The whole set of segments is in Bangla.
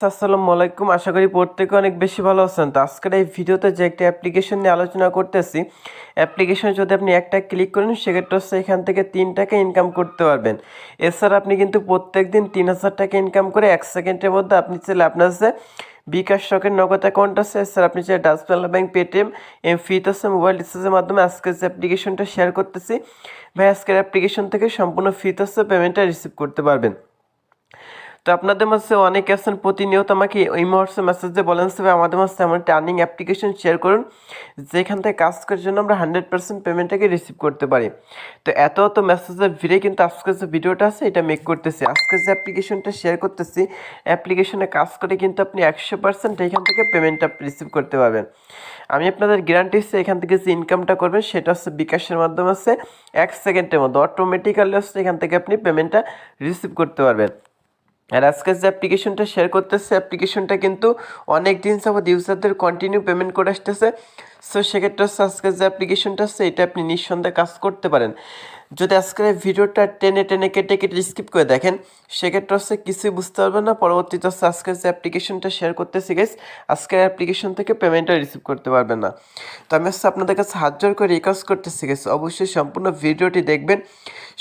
আসসালামু আলাইকুম। আশা করি প্রত্যেকে অনেক বেশি ভালো আছেন। তো আজকের এই ভিডিওতে যে একটা অ্যাপ্লিকেশন নিয়ে আলোচনা করতেছি, অ্যাপ্লিকেশনে যদি আপনি একটা ক্লিক করেন সেক্ষেত্রে হচ্ছে এখান থেকে ৩ টাকা ইনকাম করতে পারবেন। এছাড়া আপনি কিন্তু প্রত্যেকদিন ৩,০০০ টাকা ইনকাম করে ১ সেকেন্ডের মধ্যে আপনি চাইলে আপনার যে বিকাশ শখের নগদ অ্যাকাউন্ট আছে, এছাড়া আপনি চাইলে ডাচ বাংলা ব্যাংক, পেটিএম, এমফিতে আছে মোবাইল রিচার্জের মাধ্যমে আজকে যে অ্যাপ্লিকেশনটা শেয়ার করতেছি, ভাই আজকের অ্যাপ্লিকেশন থেকে সম্পূর্ণ ফ্রিতে হচ্ছে পেমেন্টটা রিসিভ করতে পারবেন। তো আপনাদের মাঝে অনেকে আছেন প্রতিনিয়ত আমাকে এই মুহূর্তে মেসেজ দিয়ে বলেন যে আমাদের মাঝে এমন একটা আর্নিং অ্যাপ্লিকেশন শেয়ার করুন যেখান থেকে কাজ করার জন্য আমরা 100% পেমেন্টটাকে রিসিভ করতে পারি। তো এত মেসেজের ভিড়ে কিন্তু আজকে যে ভিডিওটা আছে এটা মেক করতেছি। আজকে যে অ্যাপ্লিকেশনটা শেয়ার করতেছি, অ্যাপ্লিকেশনে কাজ করে কিন্তু আপনি 100% এখান থেকে পেমেন্টটা রিসিভ করতে পারবেন। আমি আপনাদের গ্যারান্টি দিচ্ছি এখান থেকে যে ইনকামটা করবেন সেটা হচ্ছে বিকাশের মাধ্যমে আছে 1 সেকেন্ডের মধ্যে অটোমেটিক্যালি হচ্ছে এখান থেকে আপনি পেমেন্টটা রিসিভ করতে পারবেন। আর আজকে যে অ্যাপ্লিকেশনটা শেয়ার করতেছে, অ্যাপ্লিকেশনটা কিন্তু অনেক দিন যাবত ইউজারদের কন্টিনিউ পেমেন্ট করে আসতেছে। সো সেক্ষেত্রে হচ্ছে আজকে যে অ্যাপ্লিকেশনটা আছে এটা আপনি নিঃসন্দেহে কাজ করতে পারেন। যদি আজকের এই ভিডিওটা টেনে কেটে স্কিপ করে দেখেন সেক্ষেত্রে হচ্ছে কিছুই বুঝতে পারবেন না। পরবর্তীতে হচ্ছে আজকের যে অ্যাপ্লিকেশনটা শেয়ার করতেছি গাইস, আজকের অ্যাপ্লিকেশন থেকে পেমেন্টটা রিসিভ করতে পারবেন না। তো আমি হচ্ছে আপনাদের কাছে হাত জোর করে রিকোয়েস্ট করতেছি গাইস, অবশ্যই সম্পূর্ণ ভিডিওটি দেখবেন।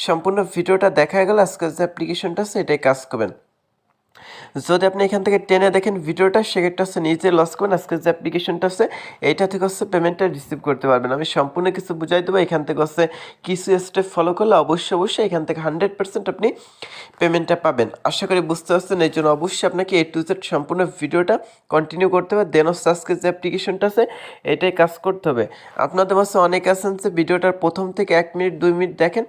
সম্পূর্ণ ভিডিওটা দেখা গেলে আজকের যে অ্যাপ্লিকেশনটা আছে এটাই কাজ করবেন। যদি আপনি এখান থেকে টেনে দেখেন ভিডিওটা সেক্ষেত্রে হচ্ছে নিজে লস করবেন। আজকে যে অ্যাপ্লিকেশনটা আছে এইটা থেকে হচ্ছে পেমেন্টটা রিসিভ করতে পারবেন। আমি সম্পূর্ণ কিছু বুঝাই দেবো। এখান থেকে হচ্ছে কিছু স্টেপ ফলো করলে অবশ্যই এখান থেকে 100% আপনি পেমেন্টটা পাবেন। আশা করি বুঝতে পারছেন। এই জন্য অবশ্যই আপনাকে A to Z সম্পূর্ণ ভিডিওটা কন্টিনিউ করতে হবে। দেন হচ্ছে আজকে যে অ্যাপ্লিকেশনটা আছে এটাই কাজ করতে হবে। আপনাদের কাছে অনেক আছেন যে ভিডিওটার প্রথম থেকে 1 মিনিট 2 মিনিট দেখেন,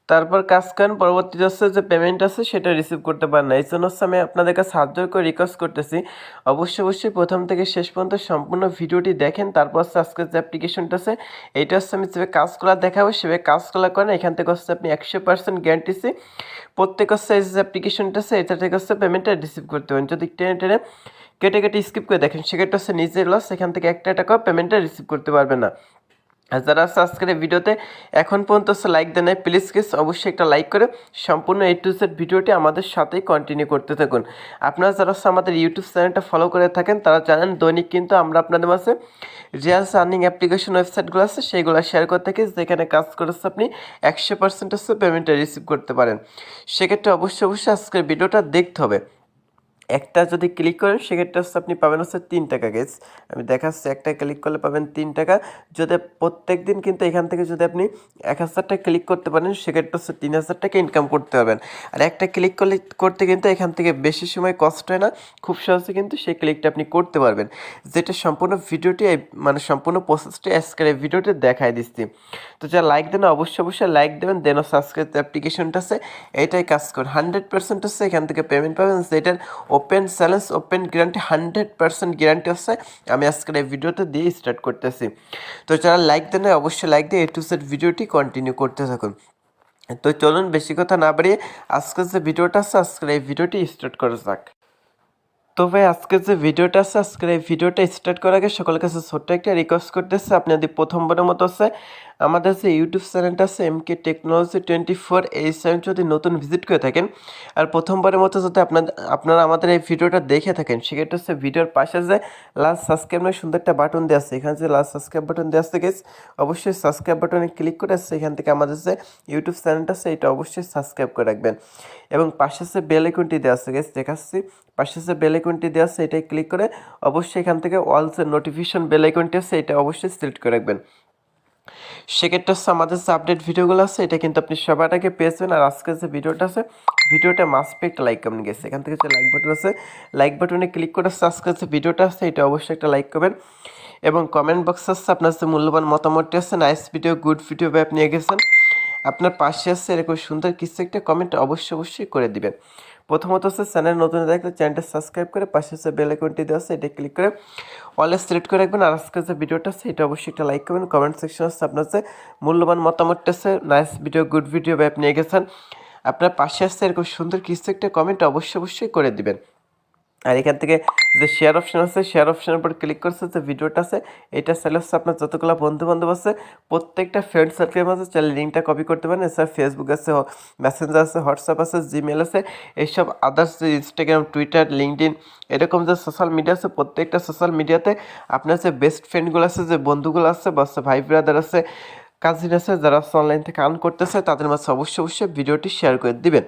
তারপর কাজ করেন, পরবর্তীতে হচ্ছে যে পেমেন্ট আছে সেটা রিসিভ করতে পারেন না। এই জন্য হচ্ছে আমি আপনাদের কাছে হাত জোর করে রিকোয়েস্ট করতেছি অবশ্যই প্রথম থেকে শেষ পর্যন্ত সম্পূর্ণ ভিডিওটি দেখেন। তারপর হচ্ছে আজকের যে অ্যাপ্লিকেশনটা আছে এইটা হচ্ছে আমি যেভাবে কাজগুলো দেখাবো সেভাবে কাজগুলো করেন। এখান থেকে হচ্ছে আপনি 100% গ্যারান্টিছি প্রত্যেক হচ্ছে এই যে অ্যাপ্লিকেশনটা আছে এটা থেকে হচ্ছে পেমেন্টটা রিসিভ করতে পারেন। যদি টেনে কেটে স্কিপ করে দেখেন সেক্ষেত্রে হচ্ছে নিজের লস, এখান থেকে একটা টাকাও পেমেন্টটা রিসিভ করতে পারবে না। আর যারা আজকের এই ভিডিওতে এখন পর্যন্ত লাইক দেন নাই প্লিজ গেস অবশ্যই একটা লাইক করে সম্পূর্ণ A to Z ভিডিওটি আমাদের সাথেই কন্টিনিউ করতে থাকুন। আপনারা যারা আমাদের ইউটিউব চ্যানেলটা ফলো করে থাকেন তারা জানেন দৈনিক কিন্তু আমরা আপনাদের মাঝে রিয়াল আর্নিং অ্যাপ্লিকেশন ওয়েবসাইটগুলো আছে সেইগুলো শেয়ার করে থাকি যেখানে কাজ করেছে আপনি 100% হচ্ছে পেমেন্টটা রিসিভ করতে পারেন। সেক্ষেত্রে অবশ্যই আজকের ভিডিওটা দেখতে হবে। একটা যদি ক্লিক করেন সেক্ষেত্রে হচ্ছে আপনি পাবেন হচ্ছে 3 টাকা গেস। আমি দেখাচ্ছি একটা ক্লিক করলে পাবেন 3 টাকা। যদি প্রত্যেক দিন কিন্তু এখান থেকে যদি আপনি 1000 টাকা ক্লিক করতে পারেন সেক্ষেত্রে হচ্ছে 3000 টাকা ইনকাম করতে পারবেন। আর একটা ক্লিক করতে কিন্তু এখান থেকে বেশি সময় কষ্ট হয় না, খুব সহজে কিন্তু সেই ক্লিকটা আপনি করতে পারবেন। যেটা সম্পূর্ণ ভিডিওটি মানে সম্পূর্ণ প্রসেসটি আজকের এই ভিডিওটি দেখাই দিচ্ছি। তো যারা লাইক দেন অবশ্যই লাইক দেবেন, দেন সাবস্ক্রাইব অ্যাপ্লিকেশনটা আছে এইটাই কাজ করুন। 100% হচ্ছে এখান থেকে পেমেন্ট পাবেন। যেটার open challenge open guarantee 100% guarantee হচ্ছে আমি আজকের এই ভিডিওতে দিয়ে স্টার্ট করতেছি। তো যারা লাইক দেন অবশ্যই লাইক দিয়ে A to Z ভিডিওটি কন্টিনিউ করতে থাকুন। তো চলুন বেশি কথা না বাড়িয়ে আজকের যে ভিডিওটা আছে আজকের এই ভিডিওটি স্টার্ট করা যাক। তো ভাই আজকের যে ভিডিওটা আছে আজকের এই ভিডিওটা স্টার্ট করার আগে সকলের কাছে ছোট্ট একটা রিকোয়েস্ট করতেছে, আপনি যদি প্রথমবারের মতো আছে আমাদের যে ইউটিউব চ্যানেলটা আছে MK টেকনোলজি 24 এই চ্যানেল যদি নতুন ভিজিট করে থাকেন আর প্রথমবারের মতো যদি আপনারা আমাদের এই ভিডিওটা দেখে থাকেন সেক্ষেত্রে হচ্ছে ভিডিওর পাশে যে লাস্ট সাবস্ক্রাইব নামে সুন্দর একটা বাটন দেওয়া আছে, এখানে যে লাস্ট সাবস্ক্রাইব বাটন দেওয়া আছে গেছে অবশ্যই সাবস্ক্রাইব বাটনে ক্লিক করে আসছে এখান থেকে আমাদের যে ইউটিউব চ্যানেলটা আছে এটা অবশ্যই সাবস্ক্রাইব করে রাখবেন। এবং পাশে যে বেল আইকনটি দেওয়া আছে গেছে দেখাচ্ছি, পাশে যে বেল আইকনটি দেওয়া আছে এটাই ক্লিক করে অবশ্যই এখান থেকে অল যে নোটিফিকেশন বেল আইকনটি আছে এটা অবশ্যই সিলেক্ট করে রাখবেন। সেক্ষেত্রে হচ্ছে আমাদের যে আপডেট ভিডিওগুলো আছে এটা কিন্তু আপনি সবার আগে পেয়ে যাবেন। আর আজকের যে ভিডিওটা আছে ভিডিওটা মাস্ট বি একটা লাইক কমেন্ট গেছে, এখান থেকে যে লাইক বাটন আছে লাইক বাটনে ক্লিক করে আজকের যে ভিডিওটা আছে এটা অবশ্যই একটা লাইক করবেন। এবং কমেন্ট বক্স আছে আপনার যে মূল্যবান মতামতটি আছে নাইস ভিডিও গুড ভিডিও বা আপনি গেছেন আপনার পাশে আসছে এরকম সুন্দর কিছু একটা কমেন্ট অবশ্যই করে দিবেন। প্রথমত হচ্ছে চ্যানেল নতুন দেখলে চ্যানেলটা সাবস্ক্রাইব করে পাশে হচ্ছে বেল আইকনটি দেওয়া আছে এটা ক্লিক করে অলে সিলেক্ট করে রাখবেন। আর আজকে যে ভিডিওটা আছে এটা অবশ্যই একটা লাইক করবেন। কমেন্ট সেকশন আছে আপনার যে মূল্যবান মতামতটা আছে নাইস ভিডিও গুড ভিডিও বা আপনি গেছেন আপনার পাশে আসছে এরকম সুন্দর কিছু একটা কমেন্ট অবশ্যই করে দিবেন। আর এখান থেকে যে শেয়ার অপশন আছে, শেয়ার অপশনের উপর ক্লিক করছে, যে ভিডিওটা আছে এটা চাইলে হচ্ছে আপনার যতগুলো বন্ধু বান্ধব আছে প্রত্যেকটা ফ্রেন্ড সার্কেলের মাঝে চাইলে লিঙ্কটা কপি করতে পারেন। এছাড়া ফেসবুক আছে, মেসেঞ্জার আছে, হোয়াটসঅ্যাপ আছে, জিমেল আছে, এইসব আদার্স যে ইনস্টাগ্রাম, টুইটার, লিঙ্কডইন এরকম যে সোশ্যাল মিডিয়া আছে প্রত্যেকটা সোশ্যাল মিডিয়াতে আপনার যে বেস্ট ফ্রেন্ডগুলো আছে, যে বন্ধুগুলো আছে বা ভাই ব্রাদার আছে, কাজিন আছে, যারা অনলাইন থেকে আর্ন করতেছে তাদের মাঝে অবশ্যই ভিডিওটি শেয়ার করে দিবেন।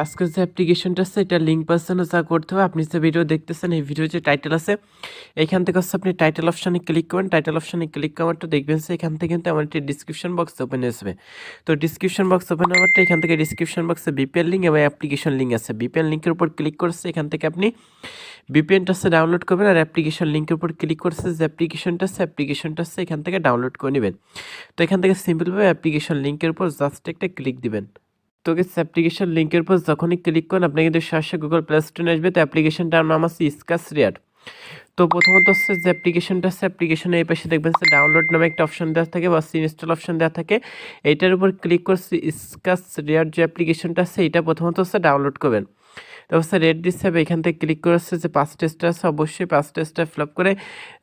আজকের যে অ্যাপ্লিকেশনটা আছে এটা লিঙ্ক পাচ্ছেন, যা করতে হবে আপনি যে ভিডিও দেখতেছেন এই ভিডিও যে টাইটেল আছে এইখান থেকে হচ্ছে আপনি টাইটেল অপশানে ক্লিক করবেন। টাইটেল অপশানে ক্লিক করারটা দেখবেন যে এখান থেকে কিন্তু আমার একটি ডিসক্রিপশন বক্স ওপেন আসবে। তো ডিসক্রিপশন বক্স ওপেন হওয়ারটা এখান থেকে ডিসক্রিপশন বক্সে বিপিএন লিঙ্ক এবং অ্যাপ্লিকেশন লিঙ্ক আছে। বিপিএন লিঙ্কের উপর ক্লিক করছে, এখান থেকে আপনি বিপিএনটা আছে ডাউনলোড করবেন, আর অ্যাপ্লিকেশন লিঙ্কের উপর ক্লিক করছে যে অ্যাপ্লিকেশনটা আছে এখান থেকে ডাউনলোড করে নেবেন। তো এখান থেকে সিম্পলভাবে অ্যাপ্লিকেশন লিঙ্কের উপর জাস্ট একটা ক্লিক দিবেন। তো গেস অ্যাপ্লিকেশন লিঙ্কের উপর যখনই ক্লিক করেন আপনি কিন্তু সরাসরি গুগল প্লে স্টোরে আসবে। তো অ্যাপ্লিকেশনটার নাম আছে স্কাচ রিয়ার। তো প্রথমত হচ্ছে যে অ্যাপ্লিকেশনটা আছে, অ্যাপ্লিকেশনে এই পাশে দেখবেন যে ডাউনলোড নামে একটা অপশন দেওয়া থাকে বা ইনস্টল অপশন দেওয়া থাকে। এইটার উপর ক্লিক করছি স্কাচ রিয়ার যে অ্যাপ্লিকেশনটা আছে এটা প্রথমত হচ্ছে ডাউনলোড করবেন। তো হচ্ছে রেড হিসাবে এখান থেকে ক্লিক করে হচ্ছে যে 5 টেস্ট আছে, অবশ্যই 5 টেস্টটা ফিল আপ করে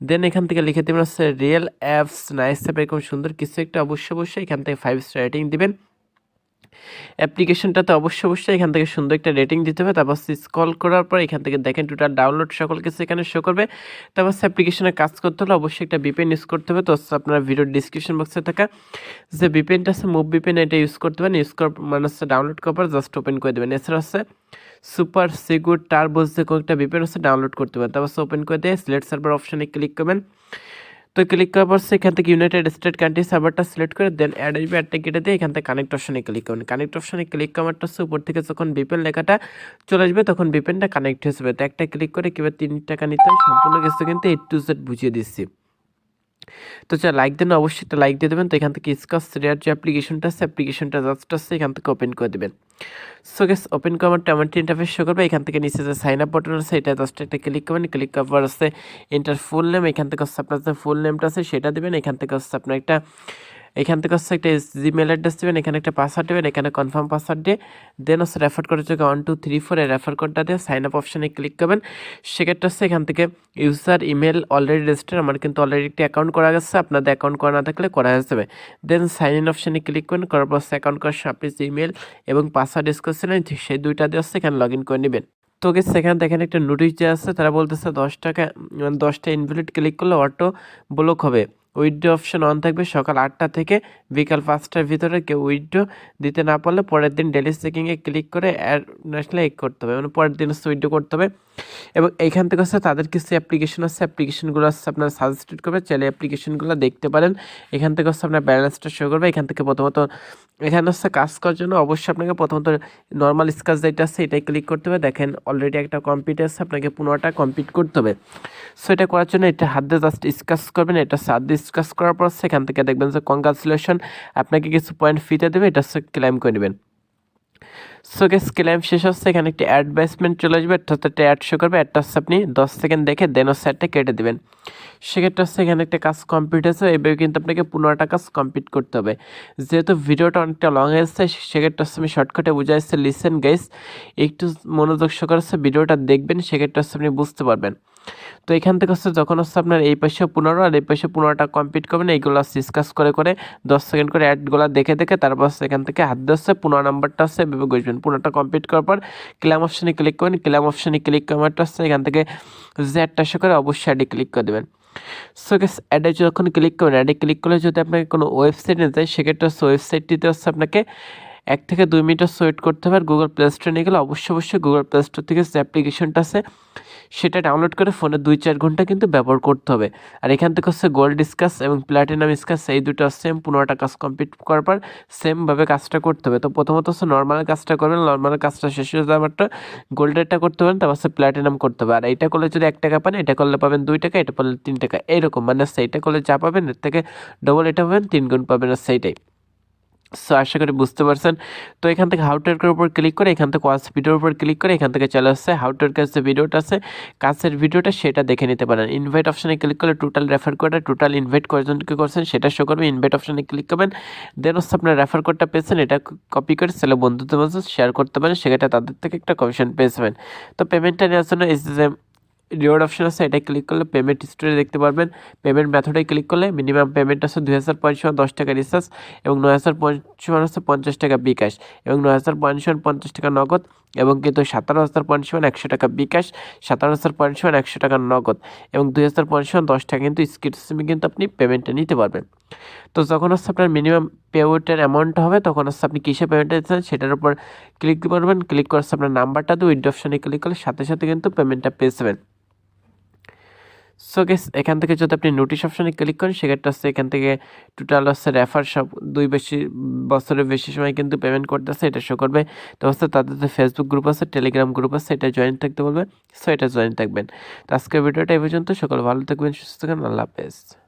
দেন এখান থেকে লিখে দেবেন হচ্ছে রিয়েল অ্যাপস নাইস অ্যাপ, এরকম সুন্দর কিছু একটা অবশ্যই এখান থেকে 5 স্টার রেটিং দিবেন। অ্যাপ্লিকেশনটাতে অবশ্যই এখান থেকে সুন্দর একটা রেটিং দিতে হবে। তারপর স্ক্রল করার পর এখান থেকে দেখেন টোটাল ডাউনলোড সকল কিছু এখানে শো করবে। তারপর অ্যাপ্লিকেশনে কাজ করতে হলে অবশ্যই একটা ভিপিএন ইউজ করতে হবে। তো আপনার ভিডিওর ডিসক্রিপশন বক্সে থাকা যে ভিপিএনটা আছে মুভ ভিপিএন, এটা ইউজ করতে পারেন। ইউজ করার মানে হচ্ছে ডাউনলোড করার পর জাস্ট ওপেন করে দেবেন। এছাড়া হচ্ছে সুপার সিকিউর টার্বোস যে কোনো একটা ভিপিএন হচ্ছে ডাউনলোড করতে পারেন। তারপর ওপেন করে দিয়ে সিলেক্ট সার্ভার অপশানে ক্লিক করবেন। তো ক্লিক করার পর এখান থেকে ইউনাইটেড স্টেট কান্ট্রি সার্ভারটা সিলেক্ট করে দেন অ্যাড আসবে, অ্যাডটা কেটে দিয়ে এখান থেকে কানেক্ট অপশনে ক্লিক করুন। কানেক্ট অপশনে ক্লিক করারটা হচ্ছে উপর থেকে যখন ভিপিএন লেখাটা চলে আসবে তখন ভিপিএনটা কানেক্ট হয়ে যাবে। তো একটা ক্লিক করে কীভাবে 3 টাকা নিতে হয় সম্পূর্ণ কিছু কিন্তু A to Z বুঝিয়ে দিচ্ছি। তো লাইক দেন, অবশ্যই একটা লাইক দিয়ে দেবেন। তো এখান থেকে স্কাচ রিয়ার যে অ্যাপ্লিকেশনটা আছে অ্যাপ্লিকেশনটা জাস্ট আছে এখান থেকে ওপেন করে দেবেন। সো গেস ওপেন করার আমার ইন্টারফেস শো করবে। এখান থেকে নিচে যে সাইন আপ বাটন আছে এটা জাস্ট একটা ক্লিক করবেন। ক্লিক করার পর আছে এন্টার ফুল নেম, এখান থেকে হচ্ছে আপনার যে ফুল নেমটা আছে সেটা দেবেন। এখান থেকে হচ্ছে আপনার একটা একটা জিমেল অ্যাড্রেস দেবেন, এখানে একটা পাসওয়ার্ড দেবেন, এখানে কনফার্ম পাসওয়ার্ড দিয়ে দেন হচ্ছে রেফার কোডের জায়গায় 1 2 3 4 এই রেফার কোডটা দিয়ে সাইন আপ অপশানে ক্লিক করবেন। সেক্ষেত্রে হচ্ছে এখান থেকে ইউজার ইমেল অলরেডি রেজিস্টার, আমার কিন্তু অলরেডি একটি অ্যাকাউন্ট করা গেছে, আপনাদের অ্যাকাউন্ট করা না থাকলে করা যাবে। দেন সাইন ইন অপশানে ক্লিক করেন, করার পর অ্যাকাউন্ট করার সময় আপনি যে ইমেল এবং পাসওয়ার্ড ইউজ করছিলেন সেই দুইটা দিয়ে হচ্ছে এখানে লগ ইন করে নেবেন। তো গেছে সেখানে দেখেন একটা নোটিশ দেওয়া আছে, তারা বলতেছে 10 টাকা 10টা ইনভ্যালিড ক্লিক করলে অটো ব্লক হবে। উইথড্র অপশন অন থাকবে সকাল 8টা থেকে বিকাল 5টার ভিতরে। কেউ উইথড্র দিতে না পারলে পরের দিন ডেলি চেকিংয়ে ক্লিক করে ন্যাশনাল করতে হবে, মানে পরের দিন হচ্ছে উইথড্র করতে হবে। এবং এইখান থেকে হচ্ছে তাদের কিছু অ্যাপ্লিকেশন আছে, অ্যাপ্লিকেশনগুলো হচ্ছে আপনার সাজেস্টেড করবে, চাইলে অ্যাপ্লিকেশনগুলো দেখতে পারেন। এখান থেকে হচ্ছে আপনার ব্যালেন্সটা শো করবে। এখান থেকে প্রথমত এখানে হচ্ছে কাজ করার জন্য অবশ্যই আপনাকে প্রথমত নর্মাল স্কাচ যেটা আছে এটাই ক্লিক করতে হবে। দেখেন অলরেডি একটা কমপ্লিট আছে, আপনাকে 15টা কমপ্লিট করতে হবে। সো এটা করার জন্য এটা হাত দিয়ে জাস্ট স্কাচ করবেন। এটা হাত দিয়ে স্কাচ করার পর সেখান থেকে দেখবেন যে কংগ্রাচুলেশন আপনাকে কিছু পয়েন্ট ফিতে দেবে, এটা হচ্ছে ক্লেম করে নেবেন। সো গেস ক্লেম শেষ হচ্ছে, এখানে একটি অ্যাডভাইসমেন্ট চলে আসবে, অর্থাৎ একটা অ্যাড শো করবে। অ্যাডটা হচ্ছে আপনি 10 সেকেন্ড দেখে দেন হচ্ছে অ্যাডটা কেটে দেবেন। সেক্ষেত্রে হচ্ছে এখানে একটা কাজ কমপ্লিট আছে, এইভাবে কিন্তু আপনাকে 15টা কাজ কমপ্লিট করতে হবে। যেহেতু ভিডিওটা অনেকটা লং হয়েছে সেক্ষেত্রে হচ্ছে আমি শর্টকাটে বুঝাইছি, লিসেন গাইস, একটু মনোযোগ সহকারে হচ্ছে ভিডিওটা দেখবেন, সেক্ষেত্রে হচ্ছে আপনি বুঝতে পারবেন। তো এখান থেকে হচ্ছে যখন হচ্ছে আপনার এই পাশে 15 আর এই পাশে 15টা কমপ্লিট করবেন, এইগুলো ডিসকাস করে 10 সেকেন্ড করে অ্যাডগুলো দেখে তারপর এখান থেকে হাত দিয়ে হচ্ছে 15 নাম্বারটা হচ্ছে ভেবে বসবেন। 15টা কমপ্লিট করার পর ক্লেম অপশানে ক্লিক করবেন। ক্লেম অপশানে ক্লিক করারটা হচ্ছে এখান থেকে যে অ্যাডটা শো করে অবশ্যই অ্যাডে ক্লিক করে দেবেন। সো গেস অ্যাডে যখন ক্লিক করবেন, অ্যাডে ক্লিক করলে যদি আপনাকে কোনো ওয়েবসাইটে যায় সেক্ষেত্রে হচ্ছে ওয়েবসাইটটিতে হচ্ছে আপনাকে 1 থেকে 2 মিনিট ওয়েট করতে হবে। আর গুগল প্লে স্টোরে নিয়ে গেলে অবশ্যই গুগল প্লে স্টোর থেকে যে অ্যাপ্লিকেশনটা আছে সেটা ডাউনলোড করে ফোনে 2-4 ঘন্টা কিন্তু ব্যবহার করতে হবে। আর এখান থেকে হচ্ছে গোল্ড স্কাচ এবং প্ল্যাটিনাম স্কাচ এই দুটো সেম 15টা কাজ কমপ্লিট করার পর সেমভাবে কাজটা করতে হবে। তো প্রথমত হচ্ছে নর্মাল কাজটা করবেন, নর্মাল কাজটা শেষ হয়ে যাওয়ারটা গোল্ডেরটা করতে পারেন, তারপর হচ্ছে প্ল্যাটিনাম করতে হবে। আর এইটা করলে যদি 1 টাকা পান, এটা করলে পাবেন 2 টাকা, এটা করলে 3 টাকা, এইরকম মানে সেইটা করলে যা পাবেন এর থেকে ডবল এটা পাবেন, 3 গুণ পাবেন, আর সেইটাই। সো আশা করি বুঝতে পারছেন। তো এখান থেকে হাউ টু এর উপর ক্লিক করে এখান থেকে ওয়াচ ভিডিওর উপর ক্লিক করে এখান থেকে চলে আসছে হাউ টু এর কাছে ভিডিওটা আছে, কাছের ভিডিওটা সেটা দেখে নিতে পারেন। ইনভাইট অপশনে ক্লিক করলে টোটাল রেফার কোডটা টোটাল ইনভাইট কয়জনকে করছেন সেটা শো করবে। ইনভাইট অপশনে ক্লিক করবেন, দেন হচ্ছে আপনার রেফার কোডটা পেয়েছেন, এটা কপি করে ছেলে বন্ধুদের মাঝে শেয়ার করতে পারেন, সেক্ষেত্রে তাদের থেকে একটা কমিশন পেয়ে যাবেন। তো পেমেন্টটা নেওয়ার জন্য এই যে রিওয়ার্ড অপশন আছে, এটাই ক্লিক করলে পেমেন্ট হিস্টোরি দেখতে পারবেন। পেমেন্ট মেথডে ক্লিক করলে মিনিমাম পেমেন্ট আছে 2000 পয়েন্ট সমান 10 টাকা রিচার্জ, এবং 9000 পয়েন্ট সমান হচ্ছে 50 টাকা বিকাশ, এবং 9000 পয়েন্ট সমান 50 টাকা নগদ, এবং কিন্তু 17000 পয়েন্ট সমান 100 টাকা বিকাশ, 17000 পয়েন্ট সমান 100 টাকা নগদ, এবং 2000 পয়েন্ট সমান 10 টাকা কিন্তু স্কিট সিমে কিন্তু আপনি পেমেন্টটা নিতে পারবেন। তো যখন হচ্ছে আপনার মিনিমাম পে আউটের অ্যামাউন্টটা হবে তখন হচ্ছে আপনি কিসে পেমেন্টটা দিচ্ছেন সেটার উপর ক্লিক করবেন। ক্লিক করে আপনার নাম্বারটা দিয়ে উইথড্র অপশনে ক্লিক করলে সাথে সাথে কিন্তু পেমেন্টটা পেয়ে যাবেন। সো গেস এখান থেকে যদি আপনি নোটিশ অপশনে ক্লিক করেন সেক্ষেত্রে হচ্ছে এখান থেকে টোটাল হচ্ছে রেফার সব 2 বছরের বেশি সময় কিন্তু পেমেন্ট করতেছে এটা শো করবে। তো হচ্ছে তাদের যে ফেসবুক গ্রুপ আছে, টেলিগ্রাম গ্রুপ আছে, এটা জয়েন থাকতে বলবে। সো এটা জয়েন থাকবেন। তো আজকের ভিডিওটা এই পর্যন্ত। সকলে ভালো থাকবেন, সুস্থ থাকবেন, আল্লাহ হাফেজ।